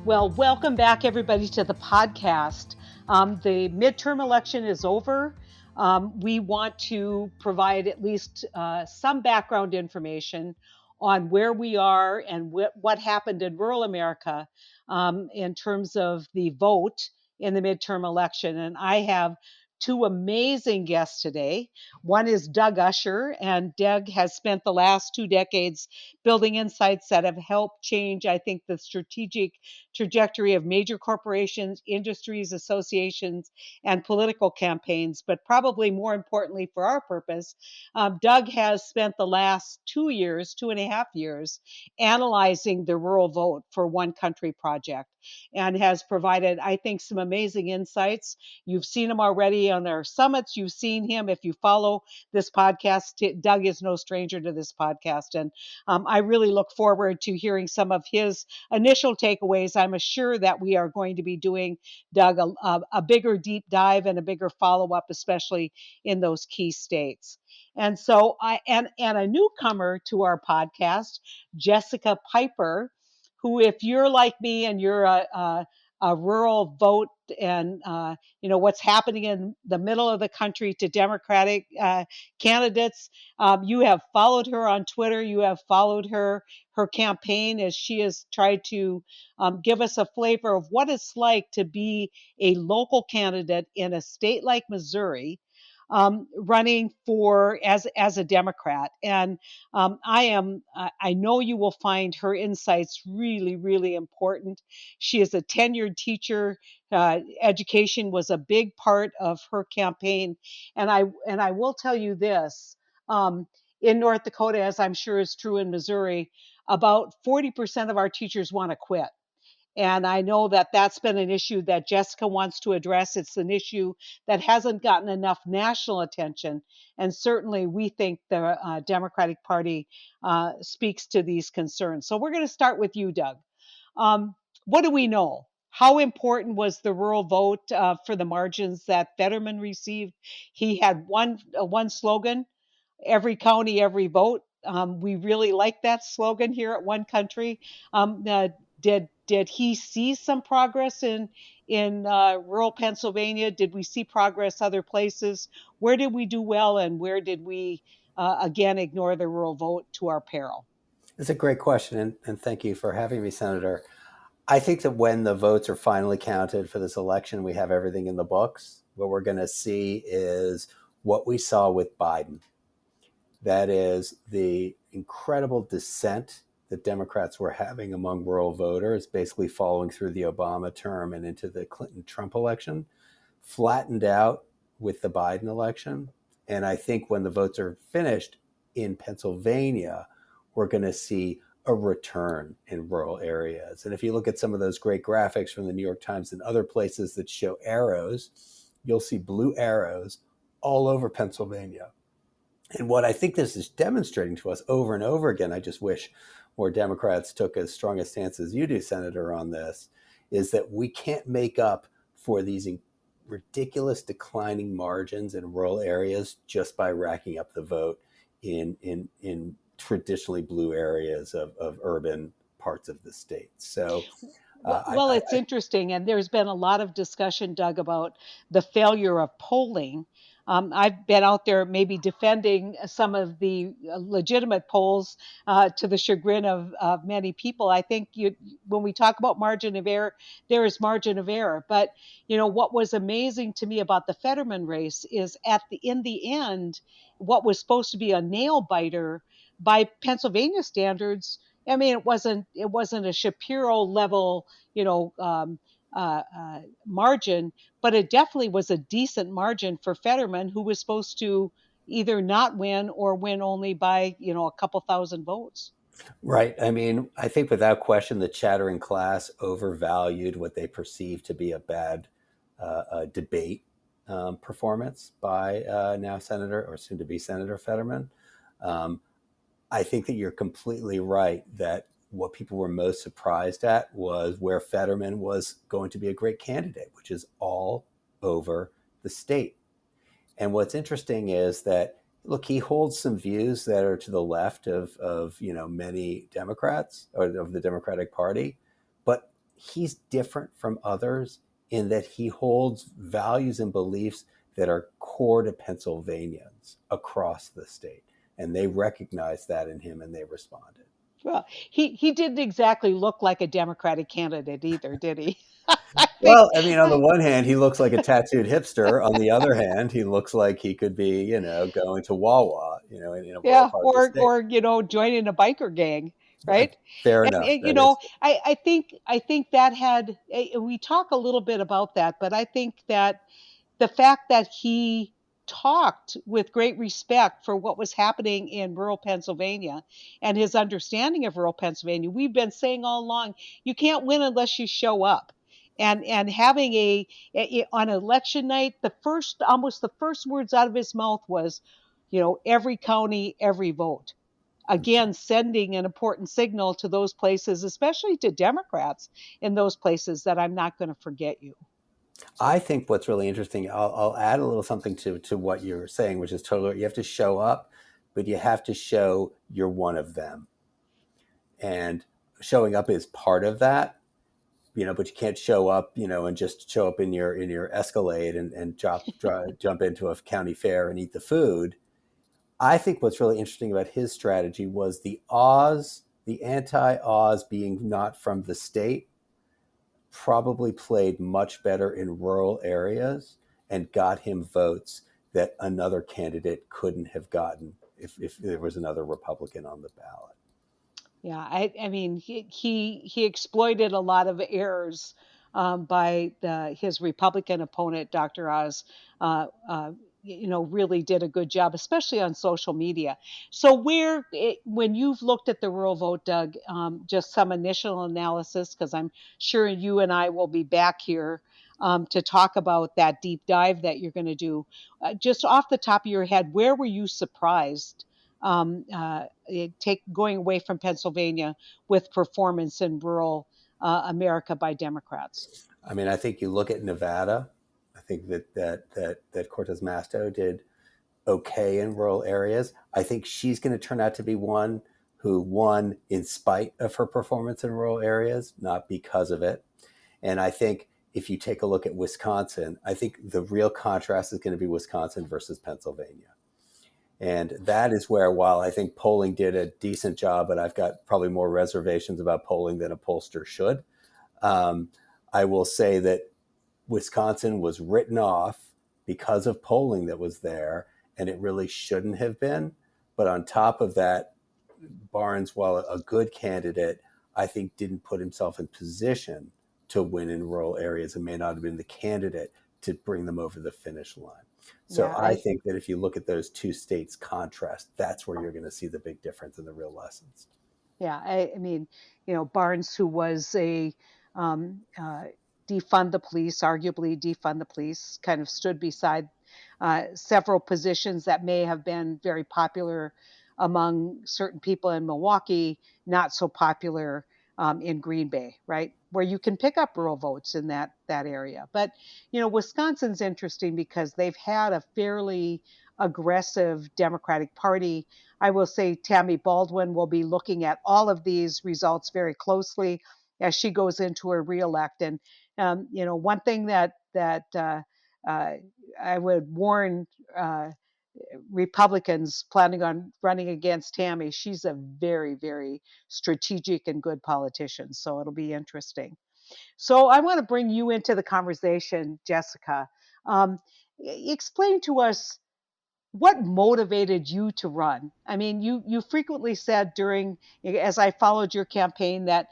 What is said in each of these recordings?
Well, welcome back, everybody, to the podcast. The midterm election is over. We want to provide at least some background information on where we are and what happened in rural America in terms of the vote in the midterm election. And I have two amazing guests today. One is Doug Usher, and Doug has spent the last 2 decades building insights that have helped change, I think, the strategic trajectory of major corporations, industries, associations, and political campaigns. But probably more importantly for our purpose, Doug has spent the last 2 years, 2.5 years, analyzing the rural vote for One Country Project and has provided, I think, some amazing insights. You've seen him already on our summits. You've seen him if you follow this podcast. Doug is no stranger to this podcast. And I really look forward to hearing some of his initial takeaways. I'm sure that we are going to be doing, Doug, a bigger deep dive and a bigger follow up, especially in those key states. And so and a newcomer to our podcast, Jessica Piper, who, if you're like me and you're a rural vote and what's happening in the middle of the country to Democratic candidates, you have followed her on Twitter. You have followed her campaign as she has tried to give us a flavor of what it's like to be a local candidate in a state like Missouri, running for as a Democrat. And I know you will find her insights really, really important. She is a tenured teacher. Education was a big part of her campaign, and I will tell you this. In North Dakota, as I'm sure is true in Missouri, about 40% of our teachers want to quit. And I know that that's been an issue that Jessica wants to address. It's an issue that hasn't gotten enough national attention. And certainly we think the Democratic Party speaks to these concerns. So we're going to start with you, Doug. What do we know? How important was the rural vote for the margins that Fetterman received? He had one slogan: every county, every vote. We really like that slogan here at One Country. Did he see some progress in rural Pennsylvania? Did we see progress other places? Where did we do well, and where did we again ignore the rural vote to our peril? It's a great question, and thank you for having me, Senator. I think that when the votes are finally counted for this election, we have everything in the books. What we're going to see is what we saw with Biden. That is the incredible dissent that Democrats were having among rural voters, basically following through the Obama term and into the Clinton-Trump election, flattened out with the Biden election. And I think when the votes are finished in Pennsylvania, we're going to see a return in rural areas. And if you look at some of those great graphics from the New York Times and other places that show arrows, you'll see blue arrows all over Pennsylvania. And what I think this is demonstrating to us over and over again, I just wish more Democrats took as strong a stance as you do, Senator, on this, is that we can't make up for these ridiculous declining margins in rural areas just by racking up the vote in traditionally blue areas of urban parts of the state. So well, it's interesting, and there's been a lot of discussion, Doug, about the failure of polling. I've been out there maybe defending some of the legitimate polls to the chagrin of many people. I think when we talk about margin of error, there is margin of error. But what was amazing to me about the Fetterman race is in the end, what was supposed to be a nail biter by Pennsylvania standards. I mean, it wasn't a Shapiro level, margin, but it definitely was a decent margin for Fetterman, who was supposed to either not win or win only by a couple thousand votes. Right. I mean, I think without question, the chattering class overvalued what they perceived to be a bad debate performance by now Senator or soon to be Senator Fetterman. I think that you're completely right that what people were most surprised at was where Fetterman was going to be a great candidate, which is all over the state. And what's interesting is that, look, he holds some views that are to the left of many Democrats or of the Democratic Party, but he's different from others in that he holds values and beliefs that are core to Pennsylvanians across the state. And they recognized that in him and they responded. Well, he didn't exactly look like a Democratic candidate either, did he? I think, Well, I mean, on the one hand, he looks like a tattooed hipster. On the other hand, he looks like he could be, going to Wawa, in a rural yeah, part of the state. or joining a biker gang, right? Fair And enough. That is. I think that had we talk a little bit about that, but I think that the fact that he talked with great respect for what was happening in rural Pennsylvania and his understanding of rural Pennsylvania. We've been saying all along, you can't win unless you show up. And having on election night, almost the first words out of his mouth was, every county, every vote. Again, sending an important signal to those places, especially to Democrats in those places, that I'm not going to forget you. So I think what's really interesting, I'll add a little something to what you're saying, which is totally, you have to show up, but you have to show you're one of them. And showing up is part of that, but you can't show up, and just show up in your Escalade and jump into a county fair and eat the food. I think what's really interesting about his strategy was the anti-Oz being not from the state probably played much better in rural areas and got him votes that another candidate couldn't have gotten if there was another Republican on the ballot. yeah, I mean, he exploited a lot of errors by his Republican opponent, Dr. Oz. Really did a good job, especially on social media. So, when you've looked at the rural vote, Doug, just some initial analysis, because I'm sure you and I will be back here to talk about that deep dive that you're going to do. Just off the top of your head, where were you surprised? Going away from Pennsylvania with performance in rural America by Democrats. I mean, I think you look at Nevada. I think that Cortez Masto did okay in rural areas. I think she's going to turn out to be one who won in spite of her performance in rural areas, not because of it. And I think if you take a look at Wisconsin, I think the real contrast is going to be Wisconsin versus Pennsylvania. And that is where, while I think polling did a decent job, but I've got probably more reservations about polling than a pollster should, I will say that Wisconsin was written off because of polling that was there, and it really shouldn't have been. But on top of that, Barnes, while a good candidate, I think didn't put himself in position to win in rural areas and may not have been the candidate to bring them over the finish line. So Yeah, I think that if you look at those two states' contrast, that's where you're going to see the big difference in the real lessons. yeah. I mean, Barnes, who was a um, uh, defund the police, arguably defund the police, kind of stood beside several positions that may have been very popular among certain people in Milwaukee, not so popular in Green Bay, right? Where you can pick up rural votes in that area. But Wisconsin's interesting because they've had a fairly aggressive Democratic Party. I will say Tammy Baldwin will be looking at all of these results very closely as she goes into her reelect. And one thing that uh, I would warn Republicans planning on running against Tammy. She's a very, very strategic and good politician. So it'll be interesting. So I want to bring you into the conversation, Jessica. Um, Explain to us what motivated you to run. I mean, you frequently said during, as I followed your campaign, that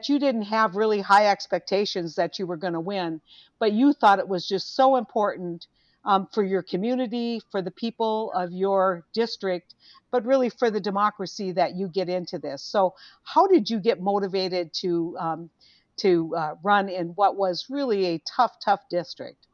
you didn't have really high expectations that you were going to win, but you thought it was just so important for your community, for the people of your district, but really for the democracy that you get into this. So how did you get motivated to run in what was really a tough district?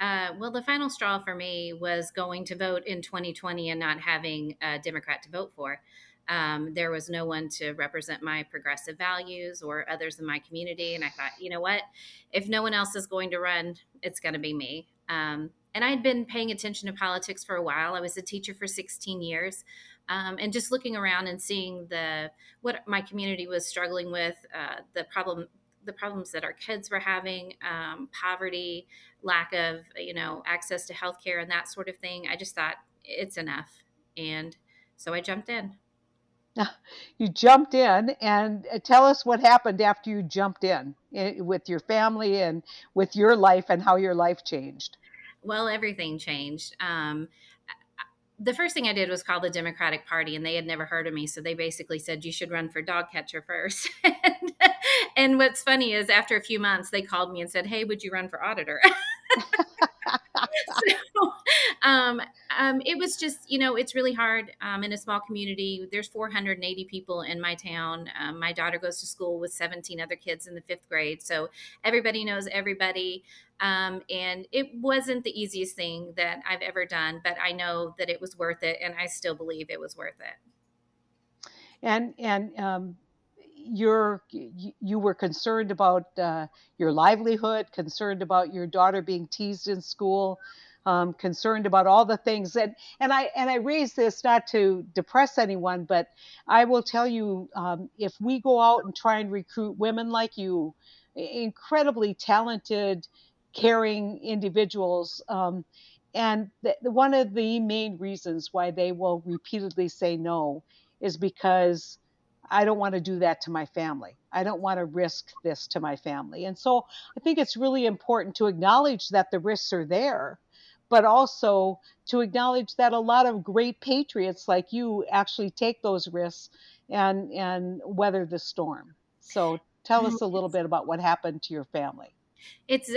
Well, the final straw for me was going to vote in 2020 and not having a Democrat to vote for. There was no one to represent my progressive values or others in my community. And I thought, you know what? If no one else is going to run, it's going to be me. And I'd been paying attention to politics for a while. I was a teacher for 16 years. And just looking around and seeing what my community was struggling with, the problem the problems that our kids were having, poverty, lack of, access to healthcare and that sort of thing. I just thought it's enough. And so I jumped in. You jumped in, and tell us what happened after you jumped in with your family and with your life and how your life changed. Well, everything changed. The first thing I did was call the Democratic Party, and they had never heard of me. So they basically said, you should run for dog catcher first. And what's funny is after a few months, they called me and said, hey, would you run for auditor? So, it was just, it's really hard in a small community. There's 480 people in my town. My daughter goes to school with 17 other kids in the 5th grade. So everybody knows everybody. And it wasn't the easiest thing that I've ever done, but I know that it was worth it. And I still believe it was worth it. And you were concerned about your livelihood, concerned about your daughter being teased in school, concerned about all the things and I raise this not to depress anyone, but I will tell you, if we go out and try and recruit women like you, incredibly talented, caring individuals, and one of the main reasons why they will repeatedly say no is because I don't want to do that to my family. I don't want to risk this to my family. And so I think it's really important to acknowledge that the risks are there, but also to acknowledge that a lot of great patriots like you actually take those risks and weather the storm. So tell us a little bit about what happened to your family. It's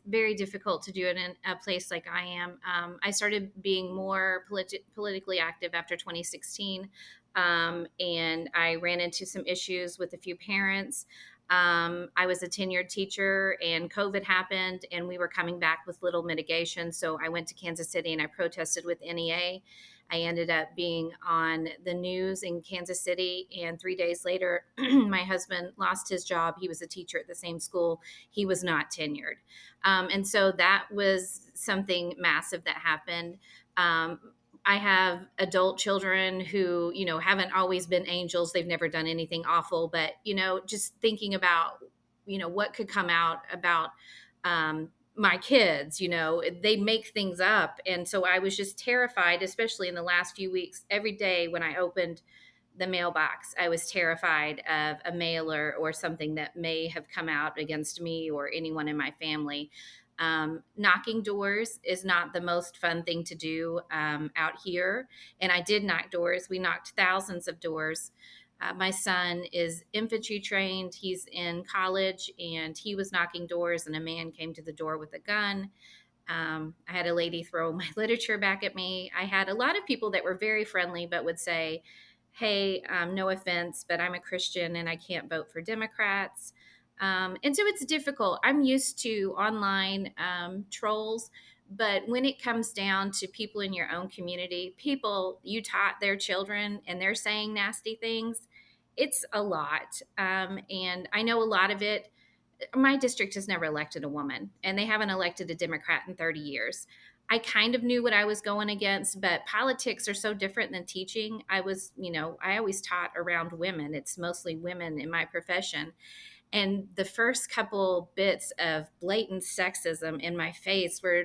very difficult to do it in a place like I am. I started being more politically active after 2016, and I ran into some issues with a few parents. I was a tenured teacher, and COVID happened, and we were coming back with little mitigation. So I went to Kansas City and I protested with NEA. I ended up being on the news in Kansas City, and 3 days later, my husband lost his job. He was a teacher at the same school. He was not tenured. And so that was something massive that happened. I have adult children who, haven't always been angels. They've never done anything awful, but, just thinking about, what could come out about my kids, they make things up. And so I was just terrified, especially in the last few weeks. Every day when I opened the mailbox, I was terrified of a mailer or something that may have come out against me or anyone in my family. Knocking doors is not the most fun thing to do out here. And I did knock doors. We knocked thousands of doors. My son is infantry trained. He's in college, and he was knocking doors, and a man came to the door with a gun. I had a lady throw my literature back at me. I had a lot of people that were very friendly, but would say, hey, no offense, but I'm a Christian and I can't vote for Democrats. And so it's difficult. I'm used to online trolls, but when it comes down to people in your own community, people you taught their children and they're saying nasty things, it's a lot. And I know a lot of it. My district has never elected a woman, and they haven't elected a Democrat in 30 years. I kind of knew what I was going against, but politics are so different than teaching. I always taught around women. It's mostly women in my profession. And the first couple bits of blatant sexism in my face were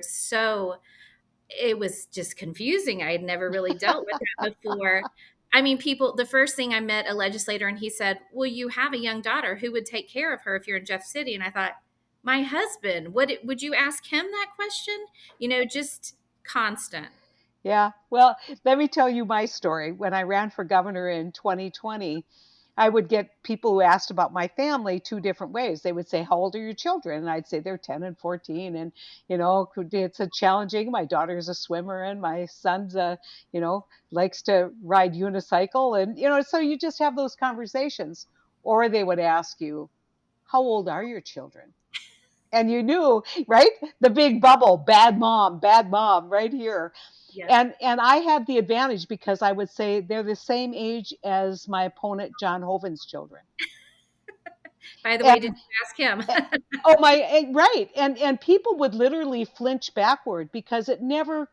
it was just confusing. I had never really dealt with that before. I mean, the first thing I met a legislator and he said, well, you have a young daughter. Who would take care of her if you're in Jeff City? And I thought, my husband. Would you ask him that question? Just constant. Yeah. Well, let me tell you my story. When I ran for governor in 2020, I would get people who asked about my family two different ways. They would say, how old are your children? And I'd say they're 10 and 14. And, it's a challenging. My daughter is a swimmer and my son's likes to ride unicycle. And, so you just have those conversations. Or they would ask you, how old are your children? And you knew, right? The big bubble, bad mom, right here. Yeah. And I had the advantage because I would say they're the same age as my opponent John Hoeven's children. By the way, And did you ask him? oh my, right. And people would literally flinch backward because it never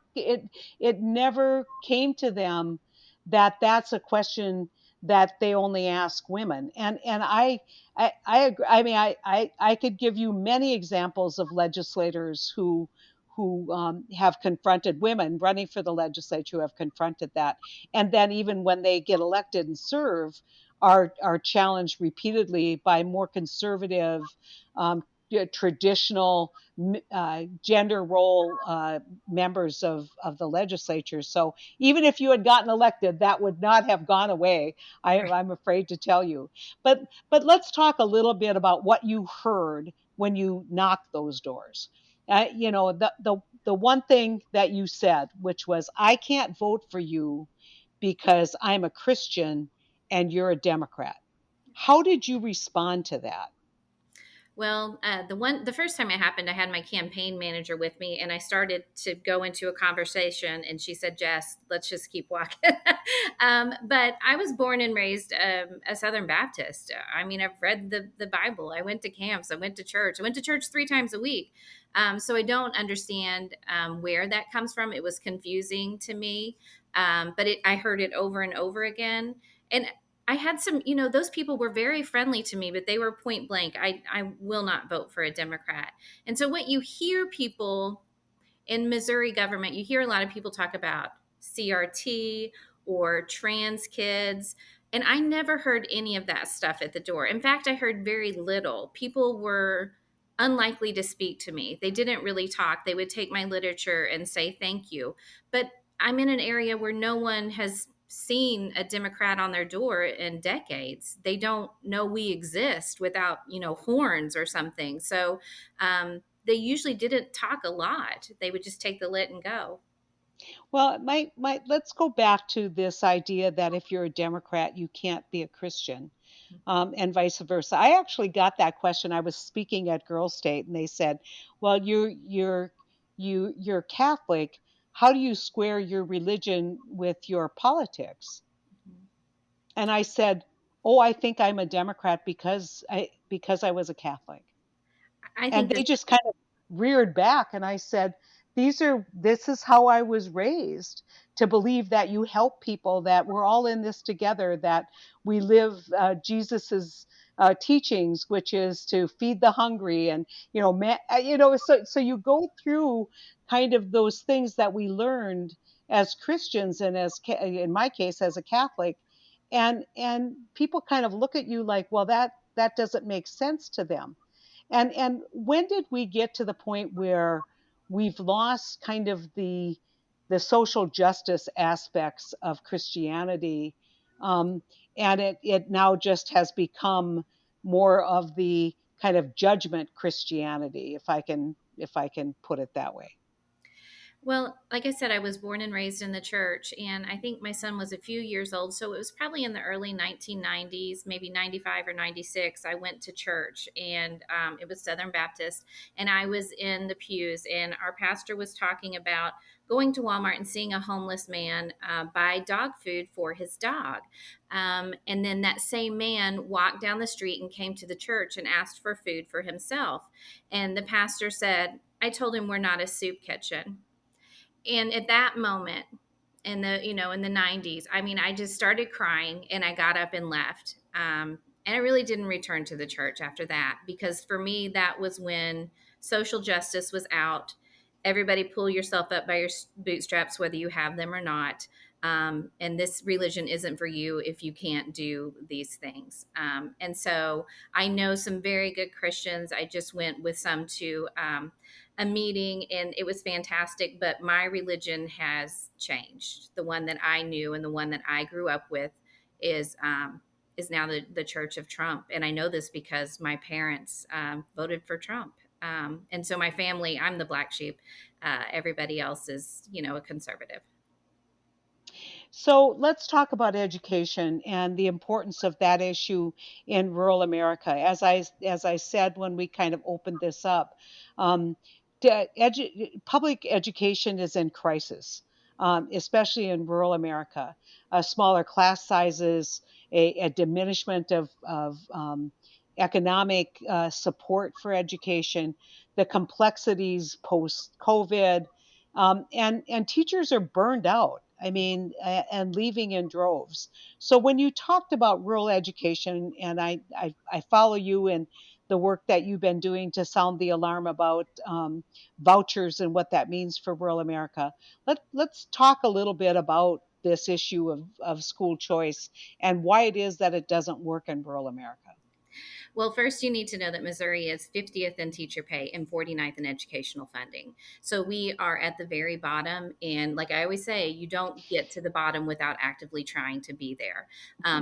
came to them that that's a question that they only ask women. And I agree. I mean, I could give you many examples of legislators who have confronted women running for the legislature, who have confronted that, and then even when they get elected and serve, are challenged repeatedly by more conservative, traditional gender role members of the legislature. So even if you had gotten elected, that would not have gone away. Right. I'm afraid to tell you. But let's talk a little bit about what you heard when you knocked those doors. The one thing that you said, which was, "I can't vote for you because I'm a Christian and you're a Democrat." How did you respond to that? Well, the first time it happened, I had my campaign manager with me, and I started to go into a conversation, and she said, "Jess, let's just keep walking." But I was born and raised a Southern Baptist. I mean, I've read the Bible. I went to camps. I went to church. I went to church 3 times a week. So I don't understand where that comes from. It was confusing to me, but I heard it over and over again, and I had some, those people were very friendly to me, but they were point blank. I will not vote for a Democrat. And so, what you hear people in Missouri government, you hear a lot of people talk about CRT or trans kids. And I never heard any of that stuff at the door. In fact, I heard very little. People were unlikely to speak to me. They didn't really talk. They would take my literature and say thank you. But I'm in an area where no one has seen a Democrat on their door in decades. They don't know we exist without, horns or something. So they usually didn't talk a lot. They would just take the lit and go. Well, let's go back to this idea that if you're a Democrat, you can't be a Christian, and vice versa. I actually got that question. I was speaking at Girl State, and they said, "Well, you're Catholic. How do you square your religion with your politics?" And I said, "Oh, I think I'm a Democrat because I was a Catholic." I And think they that just kind of reared back, and I said, this is how I was raised, to believe that you help people, that we're all in this together, that we live Jesus's teachings, which is to feed the hungry, and so you go through kind of those things that we learned as Christians, and in my case as a Catholic, and people kind of look at you like, well, that doesn't make sense to them. And when did we get to the point where we've lost kind of the social justice aspects of Christianity, um, and it now just has become more of the kind of judgment Christianity, if I can put it that way. Well, like I said, I was born and raised in the church, and I think my son was a few years old. So it was probably in the early 1990s, maybe 95 or 96. I went to church, and it was Southern Baptist, and I was in the pews, and our pastor was talking about going to Walmart and seeing a homeless man buy dog food for his dog. And then that same man walked down the street and came to the church and asked for food for himself. And the pastor said, "I told him we're not a soup kitchen." And at that moment, in the 90s, I mean, I just started crying, and I got up and left. And I really didn't return to the church after that, because for me, that was when social justice was out. Everybody pull yourself up by your bootstraps, whether you have them or not. And this religion isn't for you if you can't do these things. And so I know some very good Christians. I just went with some to a meeting, and it was fantastic. But my religion has changed. The one that I knew and the one that I grew up with is now the Church of Trump. And I know this because my parents voted for Trump. And so my family, I'm the black sheep. Everybody else is, a conservative. So let's talk about education and the importance of that issue in rural America. As I said when we kind of opened this up, um, public education is in crisis, especially in rural America. Smaller class sizes, a diminishment of economic support for education, the complexities post COVID, and teachers are burned out. I mean, and leaving in droves. So when you talked about rural education, and I follow you in the work that you've been doing to sound the alarm about vouchers and what that means for rural America. Let's talk a little bit about this issue of school choice and why it is that it doesn't work in rural America. Well, first, you need to know that Missouri is 50th in teacher pay and 49th in educational funding. So we are at the very bottom. And like I always say, you don't get to the bottom without actively trying to be there.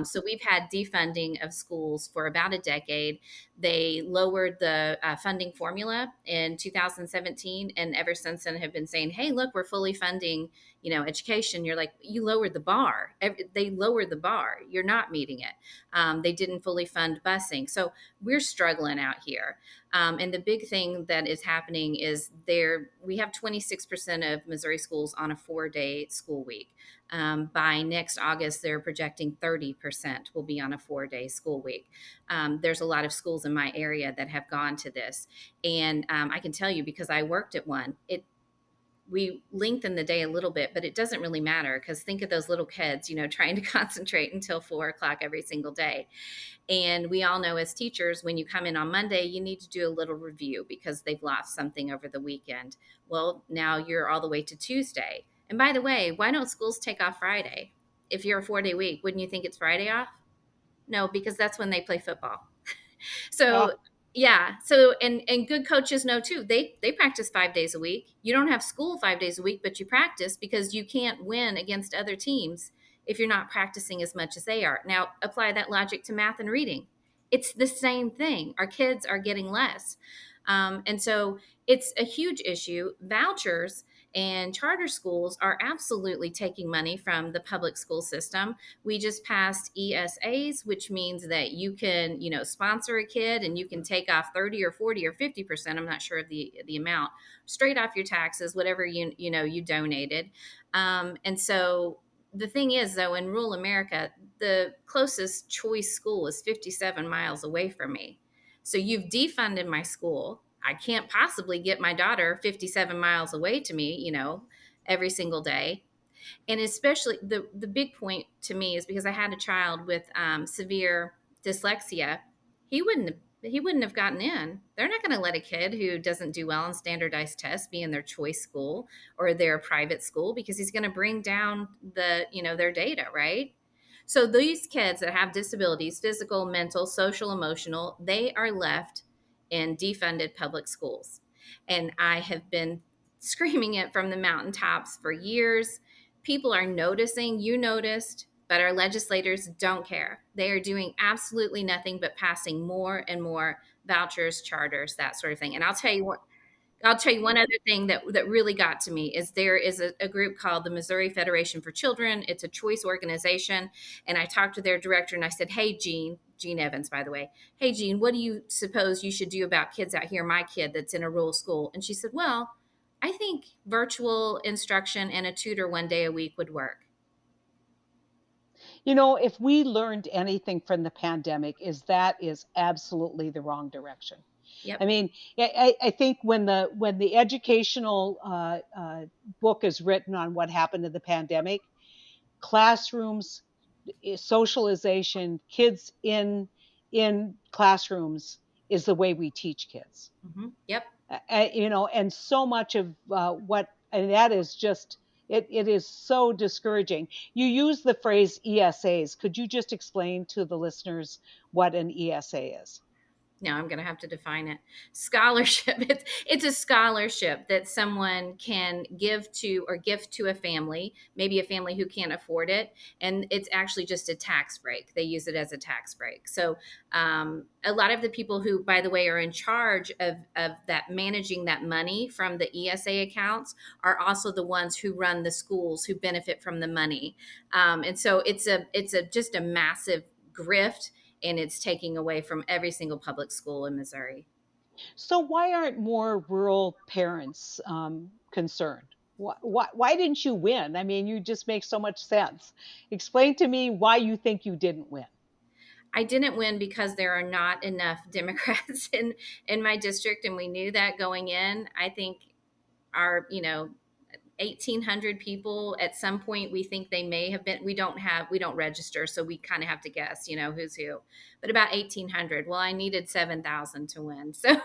So we've had defunding of schools for about a decade. They lowered the funding formula in 2017. And ever since then have been saying, hey, look, we're fully funding, education. You're like, you lowered the bar. They lowered the bar. You're not meeting it. They didn't fully fund busing. So we're struggling out here. And the big thing that is happening is we have 26% of Missouri schools on a 4-day school week. By next August, they're projecting 30% will be on a 4-day school week. There's a lot of schools in my area that have gone to this. And I can tell you, because I worked at one, we lengthen the day a little bit, but it doesn't really matter, because think of those little kids, trying to concentrate until 4 o'clock every single day. And we all know as teachers, when you come in on Monday, you need to do a little review because they've lost something over the weekend. Well, now you're all the way to Tuesday. And by the way, why don't schools take off Friday? If you're a 4-day week, wouldn't you think it's Friday off? No, because that's when they play football. So yeah. So, and good coaches know too, they practice 5 days a week. You don't have school 5 days a week, but you practice, because you can't win against other teams if you're not practicing as much as they are. Now, apply that logic to math and reading. It's the same thing. Our kids are getting less. And so it's a huge issue. Vouchers and charter schools are absolutely taking money from the public school system. We just passed ESAs, which means that you can, sponsor a kid and you can take off 30 or 40 or 50%. I'm not sure of the amount, straight off your taxes, whatever you donated. And so the thing is, though, in rural America, the closest choice school is 57 miles away from me. So you've defunded my school. I can't possibly get my daughter 57 miles away to me, every single day. And especially the big point to me is because I had a child with severe dyslexia. He wouldn't have gotten in. They're not going to let a kid who doesn't do well on standardized tests be in their choice school or their private school, because he's going to bring down their data, right? So these kids that have disabilities, physical, mental, social, emotional, they are left in defunded public schools. And I have been screaming it from the mountaintops for years. People are noticing, you noticed, but our legislators don't care. They are doing absolutely nothing but passing more and more vouchers, charters, that sort of thing. And I'll tell you one other thing that really got to me is there is a group called the Missouri Federation for Children. It's a choice organization. And I talked to their director and I said, hey, Jean Evans, by the way, hey, Jean, what do you suppose you should do about kids out here, my kid that's in a rural school? And she said, well, I think virtual instruction and a tutor 1 day a week would work. If we learned anything from the pandemic, that is absolutely the wrong direction. Yep. I mean, I think when the educational book is written on what happened in the pandemic, classrooms, socialization, kids in classrooms is the way we teach kids. Mm-hmm. Yep. And so much of and that is just it is so discouraging. You use the phrase ESAs. Could you just explain to the listeners what an ESA is? Now I'm going to have to define it. Scholarship. It's a scholarship that someone can give to or gift to a family, maybe a family who can't afford it. And it's actually just a tax break. They use it as a tax break. So a lot of the people who, by the way, are in charge of that, managing that money from the ESA accounts, are also the ones who run the schools who benefit from the money. And so it's just a massive grift, and it's taking away from every single public school in Missouri. So why aren't more rural parents concerned? Why didn't you win? I mean, you just make so much sense. Explain to me why you think you didn't win. I didn't win because there are not enough Democrats in my district, and we knew that going in. I think our 1,800 people. At some point, we think they may have been. We don't register, so we kind of have to guess, who's who. But about 1,800. Well, I needed 7,000 to win, so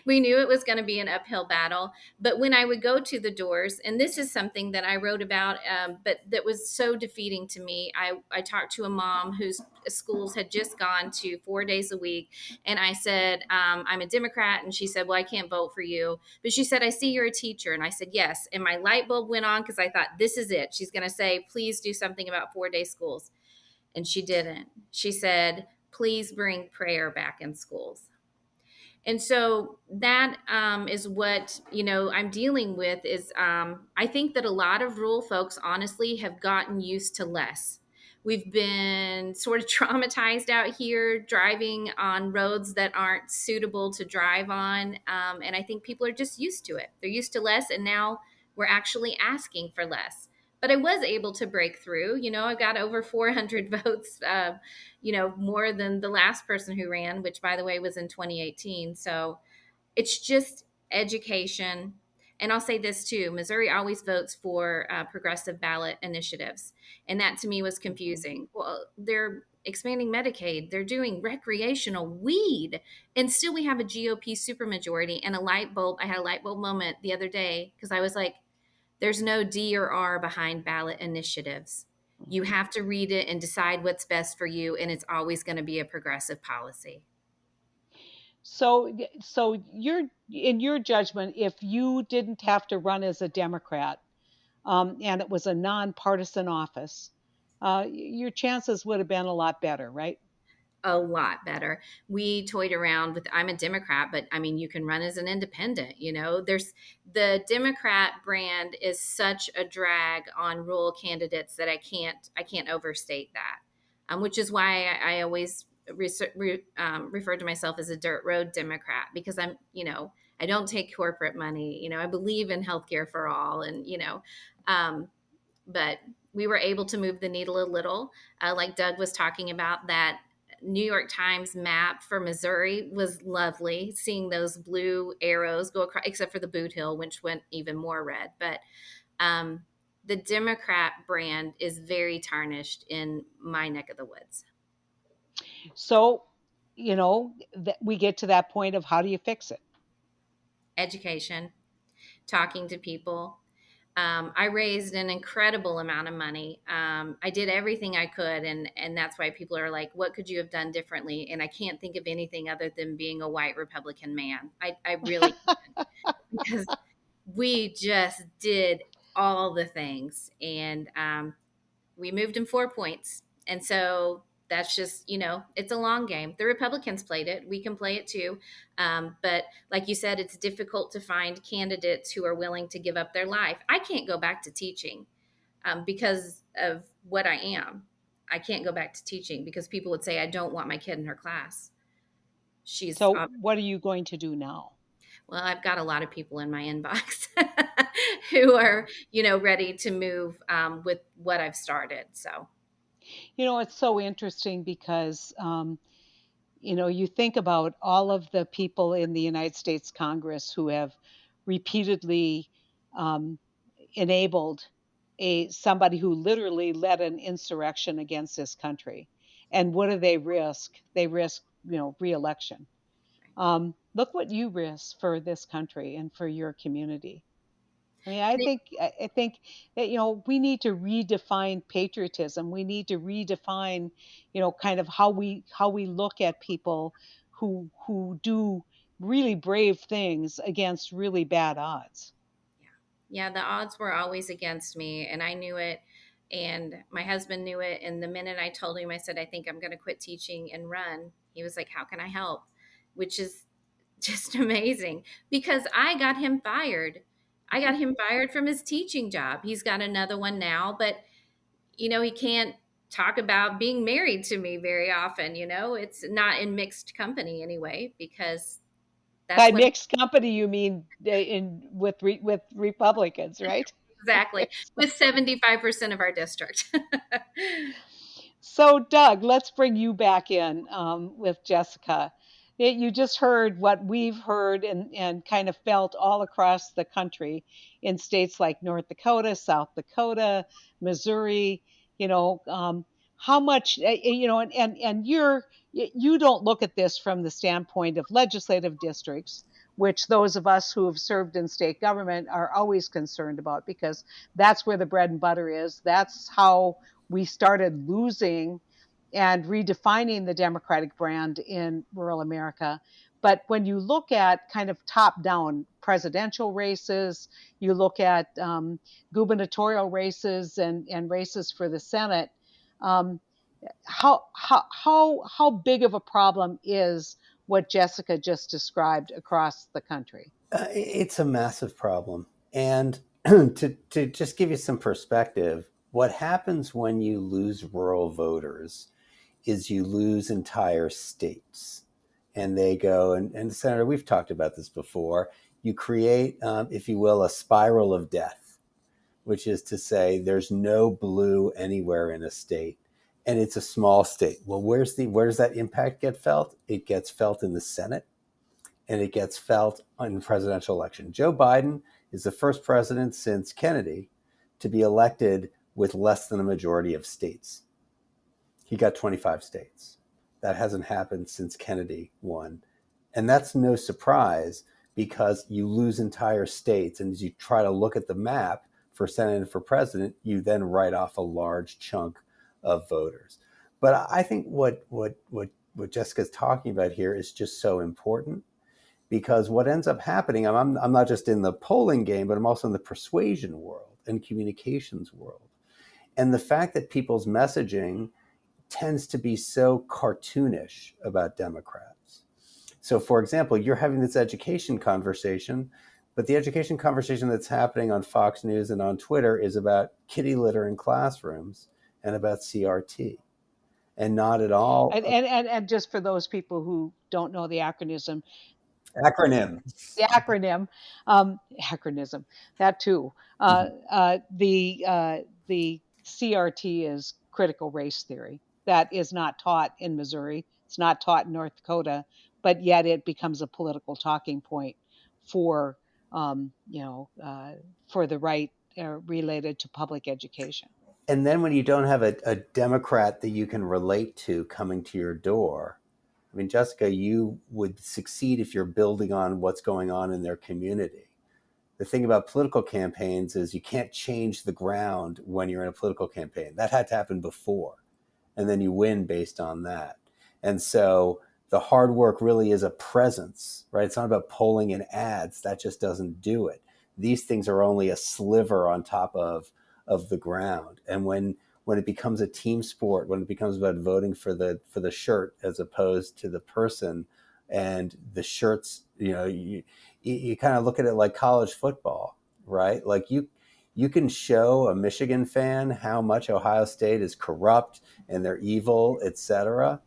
we knew it was going to be an uphill battle. But when I would go to the doors, and this is something that I wrote about, but that was so defeating to me. I talked to a mom whose schools had just gone to 4 days a week, and I said, I'm a Democrat, and she said, well, I can't vote for you. But she said, I see you're a teacher. And I said, yes. And my light bulb went on because I thought, this is it. She's going to say, please do something about 4-day schools. And she didn't. She said, please bring prayer back in schools. And so that is what, I'm dealing with is I think that a lot of rural folks, honestly, have gotten used to less. We've been sort of traumatized out here driving on roads that aren't suitable to drive on. And I think people are just used to it. They're used to less. And now we're actually asking for less. But I was able to break through. I got over 400 votes, more than the last person who ran, which, by the way, was in 2018. So it's just education. And I'll say this too, Missouri always votes for progressive ballot initiatives. And that to me was confusing. Well, they're expanding Medicaid, they're doing recreational weed, and still we have a GOP supermajority. And I had a light bulb moment the other day because I was like, there's no D or R behind ballot initiatives. You have to read it and decide what's best for you, and it's always going to be a progressive policy. So you're, in your judgment, if you didn't have to run as a Democrat, and it was a nonpartisan office, your chances would have been a lot better, right? A lot better. We toyed around with, I'm a Democrat, but I mean, you can run as an independent. There's the Democrat brand is such a drag on rural candidates that I can't overstate that. Which is why I always refer to myself as a dirt road Democrat, because I don't take corporate money. I believe in healthcare for all, and but we were able to move the needle a little. Like Doug was talking about, that New York Times map for Missouri was lovely, seeing those blue arrows go across, except for the Boot Hill, which went even more red. But the Democrat brand is very tarnished in my neck of the woods. So, we get to that point of how do you fix it? Education, talking to people. I raised an incredible amount of money. I did everything I could, and that's why people are like, "What could you have done differently?" And I can't think of anything other than being a white Republican man. I really can't, because we just did all the things, and we moved in 4 points, and so that's just, it's a long game. The Republicans played it. We can play it too. But like you said, it's difficult to find candidates who are willing to give up their life. I can't go back to teaching because of what I am. I can't go back to teaching because people would say, I don't want my kid in her class. So what are you going to do now? Well, I've got a lot of people in my inbox who are, ready to move with what I've started. So. It's so interesting because, you think about all of the people in the United States Congress who have repeatedly enabled somebody who literally led an insurrection against this country. And what do they risk? They risk, reelection. Look what you risk for this country and for your community. I mean, I think that, we need to redefine patriotism. We need to redefine, kind of how we look at people who do really brave things against really bad odds. Yeah, the odds were always against me, and I knew it, and my husband knew it. And the minute I told him, I said, I think I'm going to quit teaching and run, he was like, how can I help? Which is just amazing, because I got him fired. I got him fired from his teaching job. He's got another one now, but he can't talk about being married to me very often. It's not in mixed company anyway, because By mixed company, you mean with Republicans, right? Exactly. With 75% of our district. So, Doug, let's bring you back in with Jessica. You just heard what we've heard and kind of felt all across the country in states like North Dakota, South Dakota, Missouri. You know, how much, and you don't look at this from the standpoint of legislative districts, which those of us who have served in state government are always concerned about because that's where the bread and butter is. That's how we started losing and redefining the Democratic brand in rural America. But when you look at kind of top down presidential races, you look at gubernatorial races and races for the Senate, um, how big of a problem is what Jessica just described across the country? It's a massive problem. And to just give you some perspective, what happens when you lose rural voters is you lose entire states. And they go, and Senator, we've talked about this before. You create, if you will, a spiral of death, which is to say there's no blue anywhere in a state. And it's a small state. Well, where does that impact get felt? It gets felt in the Senate and it gets felt in the presidential election. Joe Biden is the first president since Kennedy to be elected with less than a majority of states. He got 25 states. That hasn't happened since Kennedy won. And that's no surprise because you lose entire states. And as you try to look at the map for Senate and for president, you then write off a large chunk of voters. But I think what Jessica's talking about here is just so important because what ends up happening, I'm not just in the polling game, but I'm also in the persuasion world and communications world. And the fact that people's messaging tends to be so cartoonish about Democrats. So, for example, you're having this education conversation, but the education conversation that's happening on Fox News and on Twitter is about kitty litter in classrooms and about CRT, and not at all And just for those people who don't know acronym. the acronym, acronym, that too. Mhm. The CRT is critical race theory. That is not taught in Missouri. It's not taught in North Dakota, but yet it becomes a political talking point for for the right related to public education. And then when you don't have a Democrat that you can relate to coming to your door, I mean, Jessica, you would succeed if you're building on what's going on in their community. The thing about political campaigns is you can't change the ground when you're in a political campaign. That had to happen before. And then you win based on that. And so the hard work really is a presence, right? It's not about polling and ads. That just doesn't do it. These things are only a sliver on top of the ground. And when it becomes a team sport, when it becomes about voting for the shirt as opposed to the person, and the shirts, you kind of look at it like college football, right? Like you can show a Michigan fan how much Ohio State is corrupt and they're evil, etc.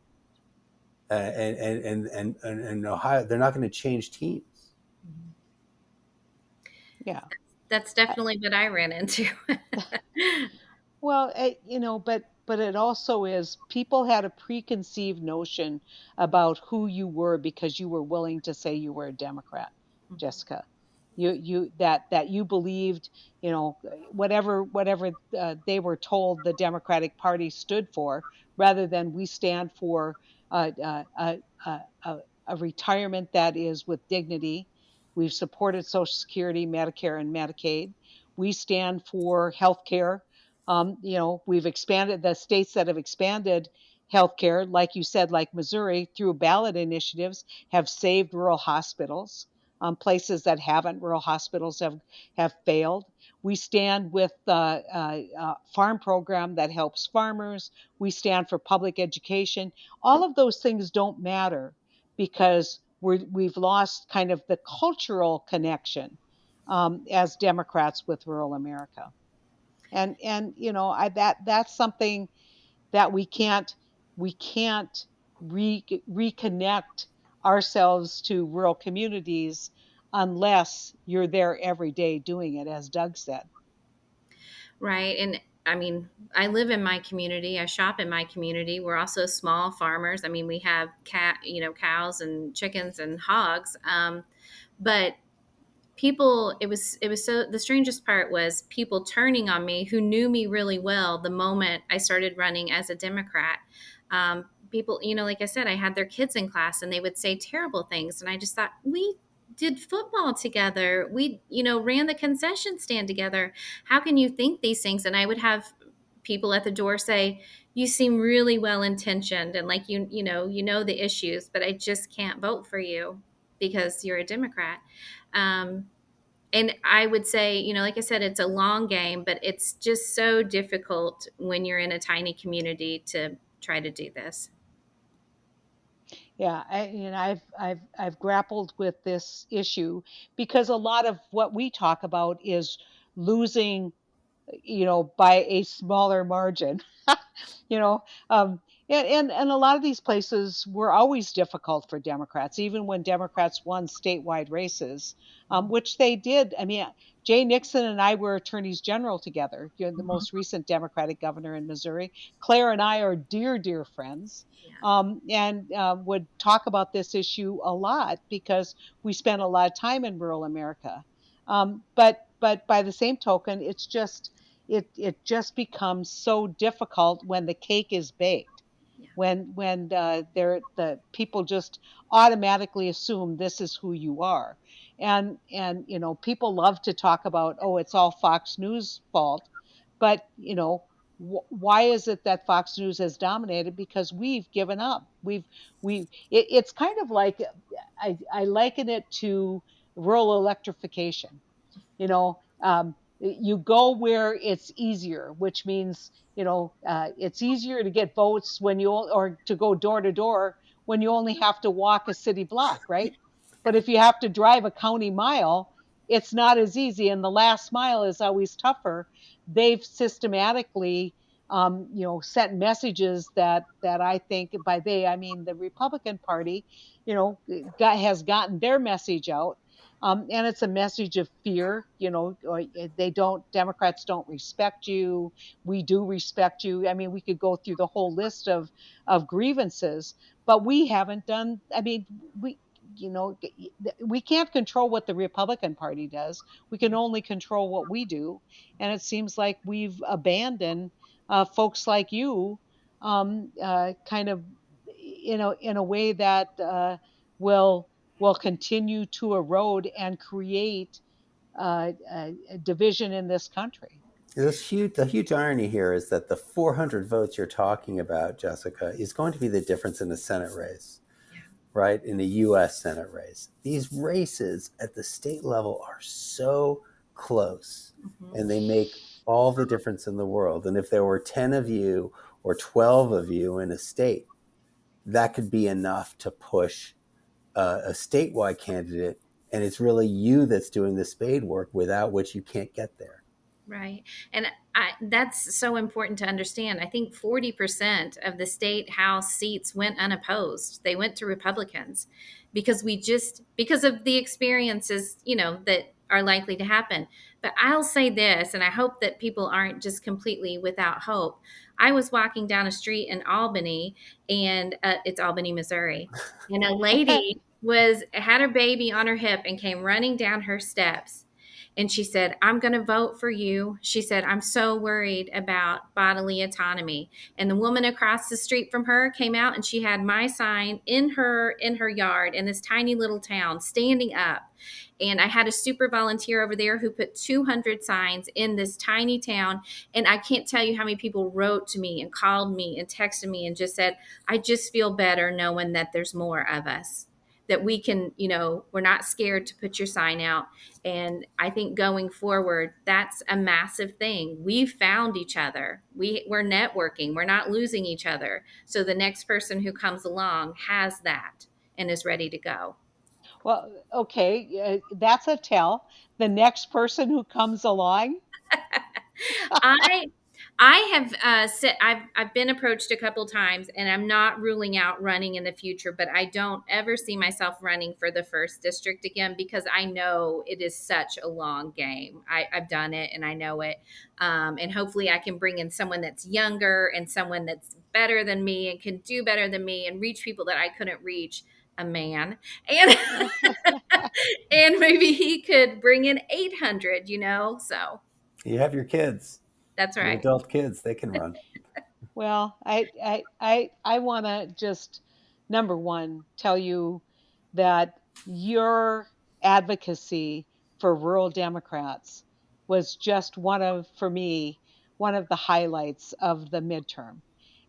And Ohio, they're not going to change teams. Yeah. That's definitely what I ran into. Well, but it also is people had a preconceived notion about who you were because you were willing to say you were a Democrat, Jessica. That you believed, whatever they were told the Democratic Party stood for, rather than we stand for uh, uh, uh, a retirement that is with dignity. We've supported Social Security, Medicare, and Medicaid. We stand for health care. We've expanded the states that have expanded healthcare, like you said, like Missouri, through ballot initiatives, have saved rural hospitals. Places that haven't, rural hospitals have failed. We stand with farm program that helps farmers. We stand for public education. All of those things don't matter because we've lost kind of the cultural connection as Democrats with rural America. And that's something that we can't reconnect ourselves to rural communities unless you're there every day doing it, as Doug said. Right. And I mean, I live in my community. I shop in my community. We're also small farmers. I mean, we have cows and chickens and hogs. But people, it was so, the strangest part was people turning on me who knew me really well the moment I started running as a Democrat. People, like I said, I had their kids in class and they would say terrible things, and I just thought, we did football together, we ran the concession stand together, how can you think these things? And I would have people at the door say, you seem really well intentioned, and like the issues, but I just can't vote for you because you're a Democrat. um, and I would say, like I said, it's a long game, but it's just so difficult when you're in a tiny community to try to do this. Yeah, I've grappled with this issue because a lot of what we talk about is losing, by a smaller margin. you know um and a lot of these places were always difficult for Democrats, even when Democrats won statewide races, which they did. I mean, Jay Nixon and I were attorneys general together. The Mhm. most recent Democratic governor in Missouri. Claire and I are dear friends, Yeah. and would talk about this issue a lot because we spent a lot of time in rural America. But by the same token, it just becomes so difficult when the cake is baked, Yeah. when the people just automatically assume this is who you are. And people love to talk about, oh, it's all Fox News fault. But why is it that Fox News has dominated? Because we've given up. It's kind of like, I liken it to rural electrification. you know you go where it's easier, which means it's easier to get votes when or to go door to door when you only have to walk a city block, right? But if you have to drive a county mile, it's not as easy, and the last mile is always tougher. They've systematically sent messages that I think, by they I mean the Republican Party, has gotten their message out, and it's a message of fear. Or they don't Democrats don't respect you. We do respect you. I mean, we could go through the whole list of grievances, but we haven't done. I mean, we you know we can't control what the Republican Party does. We can only control what we do, and it seems like we've abandoned folks like you, kind of in a way that will continue to erode and create a division in this country. The huge irony here is that the 400 votes you're talking about, Jessica, is going to be the difference in the Senate race, Yeah. right? In the U.S. Senate race. These races at the state level are so close, Mhm. and they make all the difference in the world. And if there were 10 of you or 12 of you in a state, that could be enough to push a statewide candidate. And it's really you that's doing the spade work, without which you can't get there. Right. And that's so important to understand. I think 40% of the state house seats went unopposed. They went to Republicans because of the experiences, that are likely to happen. But I'll say this, and I hope that people aren't just completely without hope. I was walking down a street in Albany, and it's Albany, Missouri, and a lady had her baby on her hip and came running down her steps, and she said, I'm going to vote for you. She said, I'm so worried about bodily autonomy. And the woman across the street from her came out, and she had my sign in her yard in this tiny little town standing up. And I had a super volunteer over there who put 200 signs in this tiny town. And I can't tell you how many people wrote to me and called me and texted me and just said, I just feel better knowing that there's more of us, that we can, we're not scared to put your sign out. And I think going forward, that's a massive thing. We've found each other. We're networking. We're not losing each other. So the next person who comes along has that and is ready to go. Well, okay, that's a tell. The next person who comes along. I I have I've been approached a couple times, and I'm not ruling out running in the future, but I don't ever see myself running for the first district again because I know it is such a long game. I've done it and I know it, and hopefully I can bring in someone that's younger and someone that's better than me and can do better than me and reach people that I couldn't reach. A man, and and maybe he could bring in 800. So You have your kids, that's your right. adult kids, they can run. Well, I want to just number one tell you that your advocacy for rural Democrats was just for me, one of the highlights of the midterm.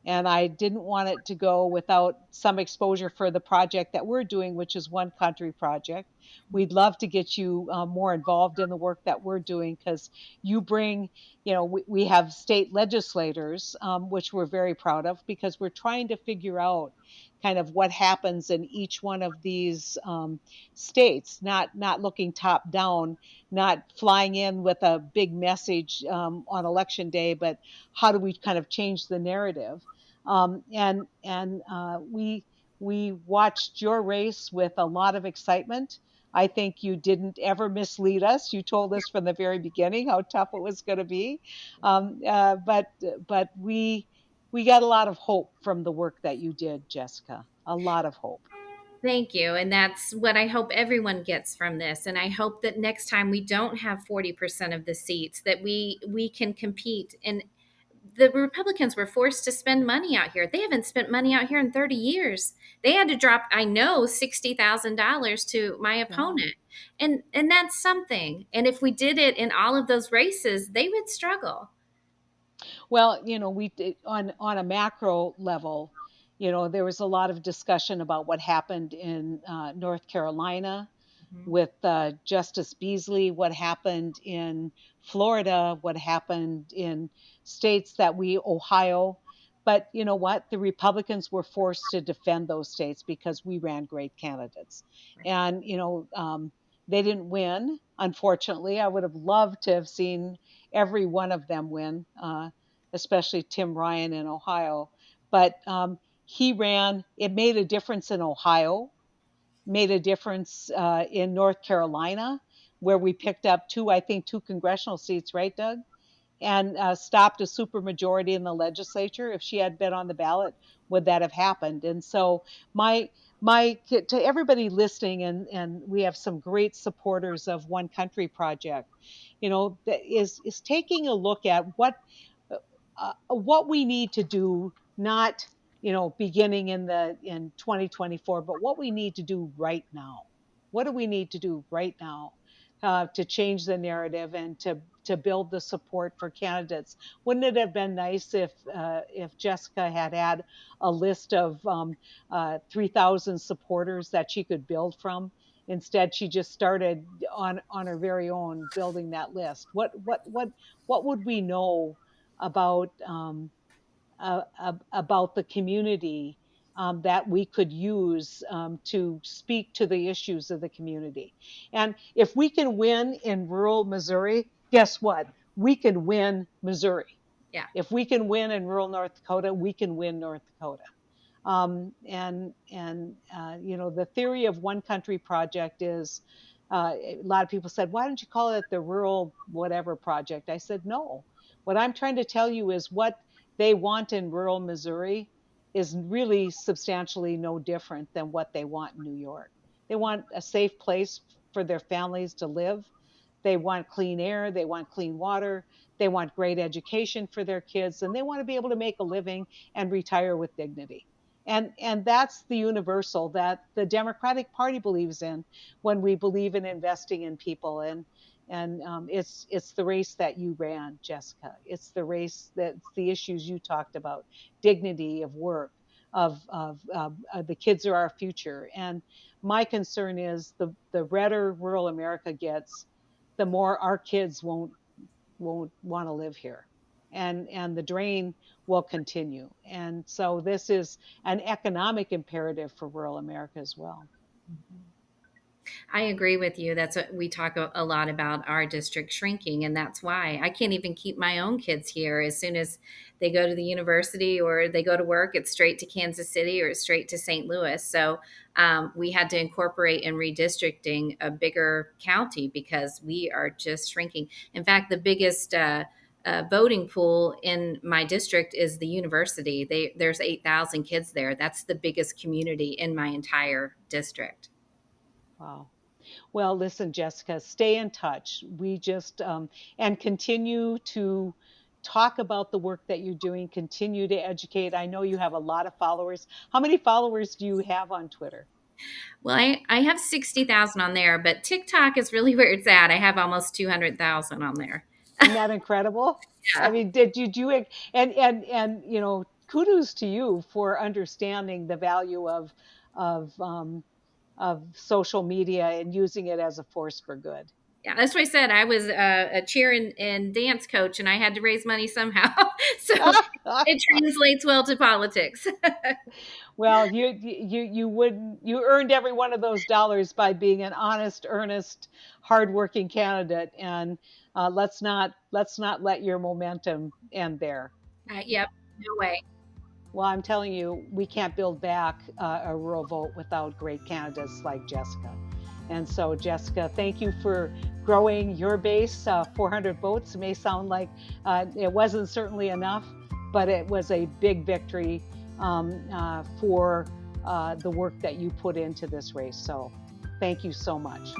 And I didn't want it to go without some exposure for the project that we're doing, which is One Country Project. We'd love to get you more involved in the work that we're doing because you bring, we have state legislators, which we're very proud of because we're trying to figure out kind of what happens in each one of these states, not looking top down, not flying in with a big message on election day, but how do we kind of change the narrative? We watched your race with a lot of excitement. I think you didn't ever mislead us. You told us from the very beginning how tough it was going to be, but we got a lot of hope from the work that you did, Jessica. A lot of hope. Thank you. And that's what I hope everyone gets from this. And I hope that next time we don't have 40% of the seats, that we can compete. And the Republicans were forced to spend money out here. They haven't spent money out here in 30 years. They had to drop, I know, $60,000 to my Yeah. opponent. And that's something. And if we did it in all of those races, they would struggle. Well, we did, on a macro level, there was a lot of discussion about what happened in North Carolina Mhm. with Justice Beasley, what happened in Florida, what happened in states Ohio. But you know what? The Republicans were forced to defend those states because we ran great candidates. Right. And, they didn't win, unfortunately. I would have loved to have seen every one of them win, especially Tim Ryan in Ohio. But he ran, it made a difference in Ohio, made a difference in North Carolina, where we picked up I think, two congressional seats, right, Doug? And stopped a supermajority in the legislature. If she had been on the ballot, would that have happened? And so my to everybody listening, and we have some great supporters of One Country Project, that is taking a look at what we need to do, not beginning in 2024, but what we need to do right now. What do we need to do right now to change the narrative and to build the support for candidates? Wouldn't it have been nice if Jessica had a list of 3,000 supporters that she could build from? Instead, she just started on her very own building that list. What would we know about about the community that we could use to speak to the issues of the community. And if we can win in rural Missouri, guess what? We can win Missouri. Yeah. If we can win in rural North Dakota, we can win North Dakota. The theory of One Country Project is a lot of people said, why don't you call it the Rural Whatever Project? I said, no. What I'm trying to tell you is what they want in rural Missouri is really substantially no different than what they want in New York. They want a safe place for their families to live. They want clean air, they want clean water, they want great education for their kids, and they want to be able to make a living and retire with dignity. And that's the universal that the Democratic Party believes in when we believe in investing in people. And it's the race that you ran, Jessica. It's the race that's the issues you talked about: dignity of work, of the kids are our future. And my concern is the redder rural America gets, the more our kids won't want to live here, and the drain will continue. And so this is an economic imperative for rural America as well. Mhm. I agree with you. That's what we talk a lot about, our district shrinking. And that's why I can't even keep my own kids here. As soon as they go to the university or they go to work, it's straight to Kansas City or straight to St. Louis. So we had to incorporate in redistricting a bigger county because we are just shrinking. In fact, the biggest voting pool in my district is the university. There's 8,000 kids there. That's the biggest community in my entire district. Wow. Well, listen, Jessica, stay in touch. We just, and continue to talk about the work that you're doing, continue to educate. I know you have a lot of followers. How many followers do you have on Twitter? Well, I have 60,000 on there, but TikTok is really where it's at. I have almost 200,000 on there. Isn't that incredible? I Yeah. mean, did you do it? And kudos to you for understanding the value of of social media and using it as a force for good. Yeah, that's what I said. I was a cheer and dance coach, and I had to raise money somehow. So it translates well to politics. Well, you earned every one of those dollars by being an honest, earnest, hardworking candidate, and let's not let your momentum end there. Yep, no way. Well, I'm telling you, we can't build back a rural vote without great candidates like Jessica. And so, Jessica, thank you for growing your base. 400 votes may sound like it wasn't certainly enough, but it was a big victory for the work that you put into this race. So, thank you so much.